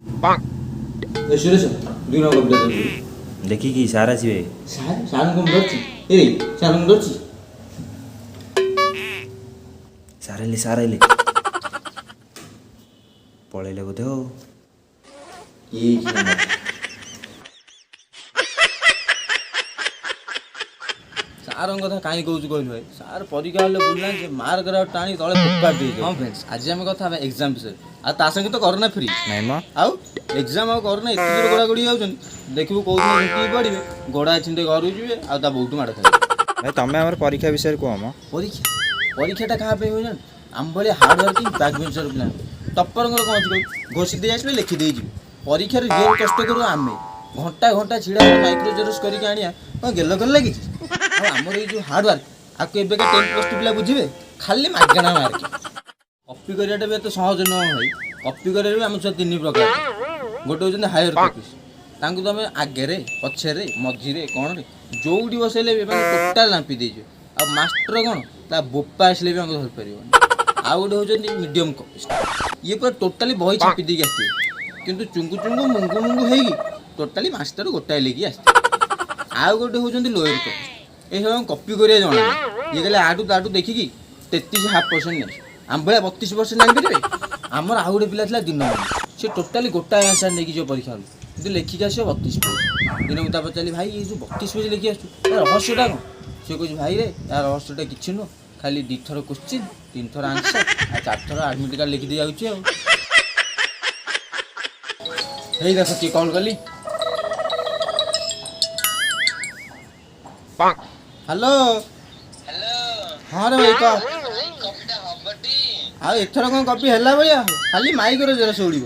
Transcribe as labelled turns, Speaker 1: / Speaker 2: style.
Speaker 1: सुरेश दुई नंबर कविता
Speaker 2: ଦେଖିକି ସାର୍ ଆସିବେ।
Speaker 1: ସାର୍ କଣ ଧରିଛି ଏ ସାର୍ କଣ ଧରିଛି
Speaker 2: ସାର୍ ଆଇଲେ ପଳେଇଲେ ବୋଧେ ଆଉ।
Speaker 1: ଏ
Speaker 3: ସାରଙ୍କ କଥା କାହିଁ କହୁଛୁ କହିଲୁ ଭାଇ? ସାର୍ ପରୀକ୍ଷା ହେଲେ ବୁଲିଲା ଯେ ମାର୍କର ଟାଣି ତଳେ ଫୋପାଡ଼ି ଦେଇଛି। ହଁ ଫ୍ରେଣ୍ଡସ୍, ଆଜି ଆମେ କଥା ହେବା ଏକ୍ଜାମ୍ ବିଷୟରେ। ଆଉ ତା ସାଙ୍ଗେ ତ କରୋନା ଫ୍ରି
Speaker 2: ନାଇଁ ମ
Speaker 3: ଆଉ ଏକ୍ଜାମ୍ ଆଉ କରୋନା ଏତେ ଜୋର ଗୋଡ଼ାଗୋଡ଼ି ଯାଉଛନ୍ତି। ଦେଖିବୁ କୋଉଦିନ ଝୁଣ୍ଟିକି ପଡ଼ିବେ, ଗୋଡ଼ା ଛିଣ୍ଡେ ଘରକୁ ଯିବେ ଆଉ ତା ବୋଉଠୁ ମାଡ଼ ଖାଇବେ।
Speaker 2: ଭାଇ ତମେ ଆମର ପରୀକ୍ଷା ବିଷୟରେ କୁହ ମ।
Speaker 3: ପରୀକ୍ଷାଟା କାହା ପାଇଁ ହୁଏ ଜାଣିଛୁ? ଆମ ଭଳିଆ ହାର୍ଡ଼ ୱାର୍କିଂ ବ୍ୟାକ୍ ବେଞ୍ଚର ପିଲା। ଟପରଙ୍କର କ'ଣ ଅଛି କହିଲୁ? ଘୋଷି ଦେଇ ଆସିବେ, ଲେଖି ଦେଇଯିବେ। ପରୀକ୍ଷାରେ ରିଅଲ୍ କଷ୍ଟ କରୁ ଆମେ। ଘଣ୍ଟା ଘଣ୍ଟା ଛିଡ଼ା ମାଇକ୍ରୋ ଜେରକ୍ସ କରିକି ଆଣିବା କ'ଣ ଗେଲ ଗେଲ ଲାଗିଛି? ଆଉ ଆମର ଏଇ ଯେଉଁ ହାର୍ଡ଼ୱାର୍କ ଆକୁ ଏବେକା 10+ ପିଲା ବୁଝିବେ? ଖାଲି ମାଗଣା ମାର୍କ। କପି କରିବାଟା ବି ଏତେ ସହଜ ନୁହଁ ଭାଇ। କପି କରିବାରେ ବି ଆମ ଛୁଆ 3 ପ୍ରକାର। ଗୋଟେ ହେଉଛନ୍ତି ହାୟର କପିସ୍, ତାଙ୍କୁ ତୁମେ ଆଗରେ ପଛରେ ମଝିରେ କ'ଣରେ ଯେଉଁଠି ବସେଇଲେ ବି ମାନେ ଟୋଟାଲ୍ ନାପି ଦେଇଯିବେ। ଆଉ ମାଷ୍ଟର କ'ଣ ତା ବୋପା ଆସିଲେ ବି ଆମକୁ ଧରିପାରିବନି। ଆଉ ଗୋଟେ ହେଉଛନ୍ତି ମିଡ଼ିୟମ୍ କପିସ୍, ଇଏ ପୁରା ଟୋଟାଲି ବହି ଛାପି ଦେଇକି ଆସିଥିବେ, କିନ୍ତୁ ଚୁଙ୍ଗୁ ଚୁଙ୍ଗୁ ମୁଙ୍ଗୁ ମୁଙ୍ଗୁ ହେଇକି ଟୋଟାଲି ମାଷ୍ଟର ଗୋଟାଏ ଲେଖି ଆସିଥିବେ। ଆଉ ଗୋଟେ ହେଉଛନ୍ତି ଲୋୟର କପିସ୍, ଏ ସବୁ କପି କରିବା ଜଣା ନାହିଁ। ଇଏ ଖାଲି ଆଠୁ ତାଠୁ ଦେଖିକି 33.5% ନେଇ ଆମ ଭଳିଆ 32% ଆଣିପାରିବେ। ଆମର ଆଉ ଗୋଟେ ପିଲା ଥିଲା ଦିନ ସେ ଟୋଟାଲି ଗୋଟାଏ ଆନ୍ସାର ନେଇକି ଯିବ ପରୀକ୍ଷା ହଲ୍, କିନ୍ତୁ ଲେଖିକି ଆସିବ 32 ପେଜ୍। ଦିନକୁ ତା ପଚାରିଲି ଭାଇ ଏ ଯେଉଁ 32 ପେଜ୍ ଲେଖି ଆସୁଛୁ ତା ରହସ୍ୟଟା କ'ଣ? ସେ କହୁଛି ଭାଇରେ ୟା ରହସ୍ୟଟା କିଛି ନୁହଁ, ଖାଲି 2 ଥର କୋଶ୍ଚିନ୍ 3 ଥର ଆନ୍ସର ଆଉ 4 ଥର ଆଡ଼ମିଟ୍ କାର୍ଡ଼ ଲେଖିଦେଇ ଯାଉଛି ଆଉ। ହେଇ ଦେଖ କିଏ କଲ୍ କଲି। ହ୍ୟାଲୋ ହଁ ରେ ଭାଇ କହ। ଆଉ ଏଥର କ'ଣ କପି ହେଲା ଭଳିଆ? ଖାଲି ମାଇକ୍ରୋ ଜେରକ୍ସ ଉଡ଼ିବ।